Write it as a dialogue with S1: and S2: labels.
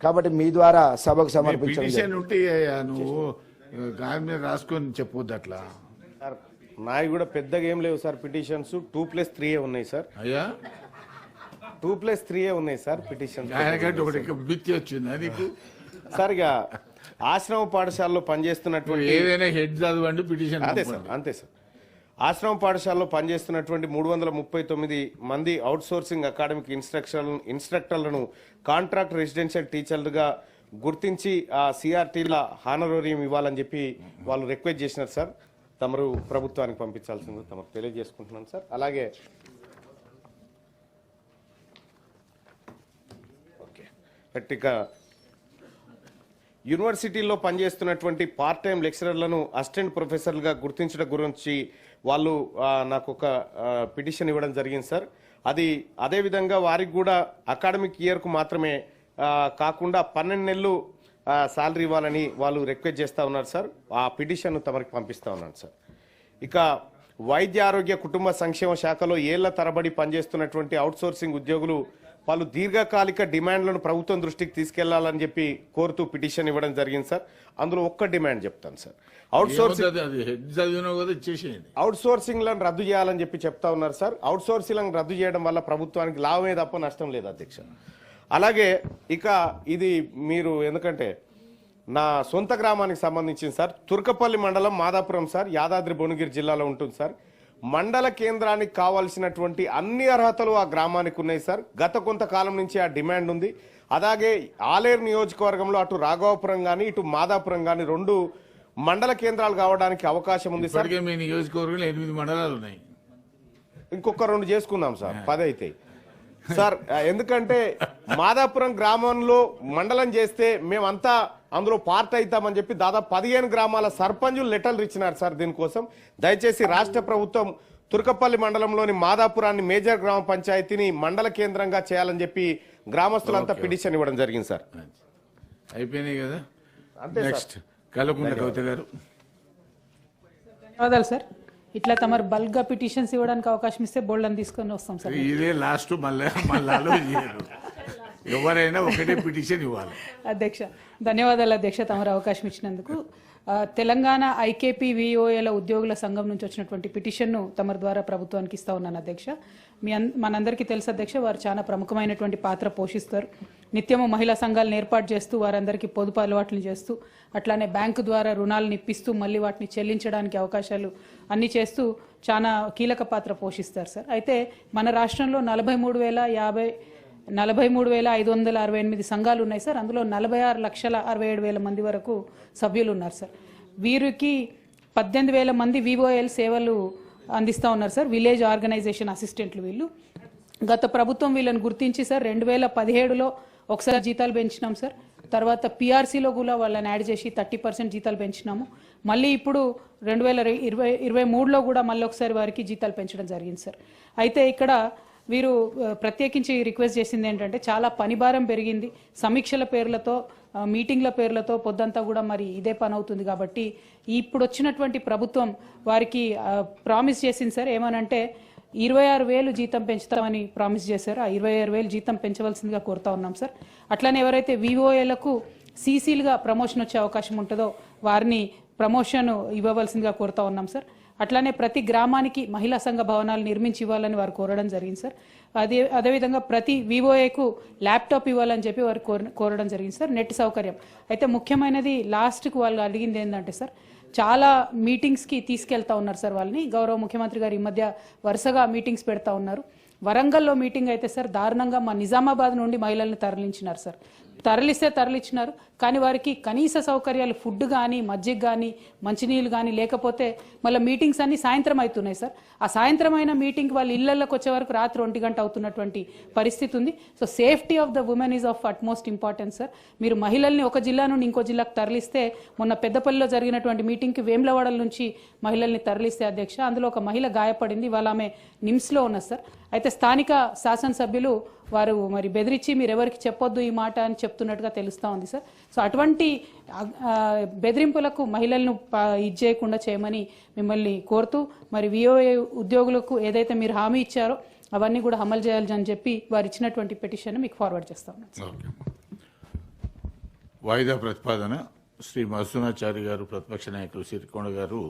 S1: కాబట్టి మీ ద్వారా సభకు సమర్పించండి.
S2: నువ్వు గాయం మీద రాసుకొని చెప్పొద్దు అట్లా.
S3: నాయి కూడా పెద్దగా ఏం లేవు సార్. పిటిషన్స్ 2+3 ఉన్నాయి సార్.
S2: అయ్యా
S3: 2+3 ఉన్నాయి సార్ పిటిషన్స్.
S2: బిత్తి వచ్చిందా నీకు
S3: సార్? ఇక ఆశ్రమ పాఠశాలలో పనిచేస్తున్నటువంటి
S2: ఏదైనా హెడ్ చదవండి పిటిషన్.
S3: అంతే సార్, అంతే సార్. ఆశ్రమ పాఠశాలలో పనిచేస్తున్నటువంటి 339 మంది అవుట్ సోర్సింగ్ అకాడమిక్ ఇన్స్ట్రక్టర్లను కాంట్రాక్ట్ రెసిడెన్షియల్ టీచర్లుగా గుర్తించి ఆ సిఆర్టీల హానరోరియం ఇవ్వాలని చెప్పి వాళ్ళు రిక్వెస్ట్ చేసినారు సార్. తమరు ప్రభుత్వానికి పంపించాల్సింది తమకు తెలియజేసుకుంటున్నాను సార్. అలాగే గట్టిగా యూనివర్సిటీల్లో పనిచేస్తున్నటువంటి పార్ట్ టైం లెక్చరర్లను అసిస్టెంట్ ప్రొఫెసర్లుగా గుర్తించడం గురించి వాళ్ళు నాకు ఒక పిటిషన్ ఇవ్వడం జరిగింది సార్. అదేవిధంగా వారికి కూడా అకాడమిక్ ఇయర్కు మాత్రమే కాకుండా 12 నెలలు శాలరీ ఇవ్వాలని వాళ్ళు రిక్వెస్ట్ చేస్తూ ఉన్నారు సార్. ఆ పిటిషన్ తమరికి పంపిస్తూ ఉన్నాను సార్. ఇక వైద్య ఆరోగ్య కుటుంబ సంక్షేమ శాఖలో ఏళ్ల తరబడి పనిచేస్తున్నటువంటి అవుట్సోర్సింగ్ ఉద్యోగులు వాళ్ళు దీర్ఘకాలిక డిమాండ్లను ప్రభుత్వం దృష్టికి తీసుకెళ్లాలని చెప్పి కోరుతూ పిటిషన్ ఇవ్వడం జరిగింది సార్. అందులో ఒక్క డిమాండ్ చెప్తాను సార్. అవుట్సోర్సింగ్ లను రద్దు చేయాలని చెప్పి చెప్తా ఉన్నారు సార్. అవుట్సోర్సింగ్ రద్దు చేయడం వల్ల ప్రభుత్వానికి లాభమే తప్ప నష్టం లేదు అధ్యక్ష. అలాగే ఇక ఇది మీరు ఎందుకంటే నా సొంత గ్రామానికి సంబంధించింది సార్. తుర్కపల్లి మండలం మాదాపురం సార్, యాదాద్రి భువనగిరి జిల్లాలో ఉంటుంది సార్. మండల కేంద్రానికి కావాల్సినటువంటి అన్ని అర్హతలు ఆ గ్రామానికి ఉన్నాయి సార్. గత కొంతకాలం నుంచి ఆ డిమాండ్ ఉంది. అలాగే ఆలేరు నియోజకవర్గంలో అటు రాఘవపురం కానీ ఇటు మాదాపురం కానీ 2 మండల కేంద్రాలు కావడానికి అవకాశం ఉంది సార్.
S2: మీ నియోజకవర్గంలో 8 మండలాలు ఉన్నాయి.
S3: ఇంకొక 2 చేసుకుందాం సార్, 10 అయితే సార్. ఎందుకంటే మాదాపురం గ్రామంలో మండలం చేస్తే మేమంతా అందులో పార్ట్ అవుతామని చెప్పి దాదాపు 15 గ్రామాల సర్పంచులు లెటర్లు ఇచ్చినారు సార్. దీనికోసం దయచేసి రాష్ట్ర ప్రభుత్వం తుర్కపల్లి మండలంలోని మాదాపురాన్ని మేజర్ గ్రామ పంచాయతీని మండల కేంద్రంగా చేయాలని చెప్పి గ్రామస్తులంతా పిటిషన్ ఇవ్వడం జరిగింది సార్.
S2: అయిపోయినాయి కదా.
S3: అంతే
S2: నెక్స్ట్ కలకుండ కవిత గారు.
S4: ధన్యవాదాలు సార్. ఇట్లా తమరు బల్క్ గా పిటిషన్స్ ఇవ్వడానికి అవకాశం ఇస్తే బోల్డ్ అని తీసుకొని వస్తాం సార్.
S2: ఇదే లాస్ట్ మళ్ళీ ఎవరైనా ఒకటే పిటిషన్ ఇవ్వాలి.
S4: అధ్యక్ష ధన్యవాదాలు అధ్యక్ష, తమరు అవకాశం ఇచ్చినందుకు. తెలంగాణ ఐకేపీ విఓఏల ఉద్యోగుల సంఘం నుంచి వచ్చినటువంటి పిటిషన్ను తమరి ద్వారా ప్రభుత్వానికి ఇస్తా ఉన్నాను అధ్యక్ష. మనందరికీ తెలుసు అధ్యక్ష, వారు చాలా ప్రముఖమైనటువంటి పాత్ర పోషిస్తారు. నిత్యము మహిళా సంఘాలను ఏర్పాటు చేస్తూ వారందరికీ పొదుపు అలవాట్లు చేస్తూ అట్లానే బ్యాంకు ద్వారా రుణాలను ఇప్పిస్తూ మళ్ళీ వాటిని చెల్లించడానికి అవకాశాలు అన్ని చేస్తూ చాలా కీలక పాత్ర పోషిస్తారు సార్. అయితే మన రాష్ట్రంలో 43,568 సంఘాలు ఉన్నాయి సార్. అందులో 46,67,000 మంది వరకు సభ్యులు ఉన్నారు సార్. వీరికి 18,000 మంది విఓఎల్ సేవలు అందిస్తూ ఉన్నారు సార్. విలేజ్ ఆర్గనైజేషన్ అసిస్టెంట్లు వీళ్ళు. గత ప్రభుత్వం వీళ్ళని గుర్తించి సార్ 2017లో ఒకసారి జీతాలు పెంచినాం సార్. తర్వాత పిఆర్సీలో కూడా వాళ్ళని యాడ్ చేసి 30% జీతాలు పెంచినాము. మళ్ళీ ఇప్పుడు 2023లో కూడా మళ్ళీ ఒకసారి వారికి జీతాలు పెంచడం జరిగింది సార్. అయితే ఇక్కడ వీరు ప్రత్యేకించి రిక్వెస్ట్ చేసింది ఏంటంటే చాలా పనిభారం పెరిగింది, సమీక్షల పేర్లతో మీటింగ్ల పేర్లతో పొద్దంతా కూడా మరి ఇదే పని అవుతుంది. కాబట్టి ఇప్పుడు వచ్చినటువంటి ప్రభుత్వం వారికి ప్రామిస్ చేసింది సార్. ఏమనంటే 26,000 జీతం పెంచుతామని ప్రామిస్ చేశారు. ఆ 26,000 జీతం పెంచవలసిందిగా కోరుతా ఉన్నాం సార్. అట్లానే ఎవరైతే విఓఏలకు సీసీలుగా ప్రమోషన్ వచ్చే అవకాశం ఉంటుందో వారిని ప్రమోషన్ ఇవ్వవలసిందిగా కోరుతా ఉన్నాం సార్. అట్లానే ప్రతి గ్రామానికి మహిళా సంఘ భవనాలు నిర్మించి ఇవ్వాలని వారు కోరడం జరిగింది సార్. అదేవిధంగా ప్రతి వివోఏకు ల్యాప్టాప్ ఇవ్వాలని చెప్పి వారు కోరడం జరిగింది సార్. నెట్ సౌకర్యం అయితే ముఖ్యమైనది లాస్ట్కు వాళ్ళు అడిగింది ఏంటంటే సార్, చాలా మీటింగ్స్కి తీసుకెళ్తా ఉన్నారు సార్ వాళ్ళని. గౌరవ ముఖ్యమంత్రి గారు ఈ మధ్య వరుసగా మీటింగ్స్ పెడతా ఉన్నారు. వరంగల్లో మీటింగ్ అయితే సార్ దారుణంగా మా నిజామాబాద్ నుండి మహిళల్ని తరలించినారు సార్. తరలిచ్చినారు కానీ వారికి కనీస సౌకర్యాలు ఫుడ్ కానీ మజ్జిగ కానీ మంచినీళ్ళు కానీ లేకపోతే మళ్ళీ మీటింగ్స్ అన్ని సాయంత్రం అవుతున్నాయి సార్. ఆ సాయంత్రం అయిన మీటింగ్కి వాళ్ళు ఇళ్లలోకి వచ్చే వరకు రాత్రి 1 గంట అవుతున్నటువంటి పరిస్థితి ఉంది. So safety of the women is of utmost importance sir. మీరు మహిళల్ని ఒక జిల్లా నుండి ఇంకో జిల్లాకు తరలిస్తే, మొన్న పెద్దపల్లిలో జరిగినటువంటి మీటింగ్కి వేములవాడల నుంచి మహిళల్ని తరలిస్తే అధ్యక్ష, అందులో ఒక మహిళ గాయపడింది. వాళ్ళ ఆమె నిమ్స్లో ఉన్నది సార్. అయితే స్థానిక శాసనసభ్యులు వారు మరి బెదిరించి మీరు ఎవరికి చెప్పొద్దు ఈ మాట అని చెప్తున్నట్టుగా తెలుస్తూ ఉంది సార్. సో అటువంటి బెదిరింపులకు మహిళలను ఇచ్చేయకుండా చేయమని మిమ్మల్ని కోరుతూ, మరి విఓఏ ఉద్యోగులకు ఏదైతే మీరు హామీ ఇచ్చారో అవన్నీ కూడా అమలు చేయాలని చెప్పి వారు ఇచ్చినటువంటి పిటిషన్ మీకు ఫార్వర్డ్ చేస్తా ఉన్నాను సార్.
S2: ఓకే. వాయిదా ప్రతిపాదన శ్రీ మధుసూనాచారి గారు, ప్రతిపక్ష నాయకులు సిరికొండ గారు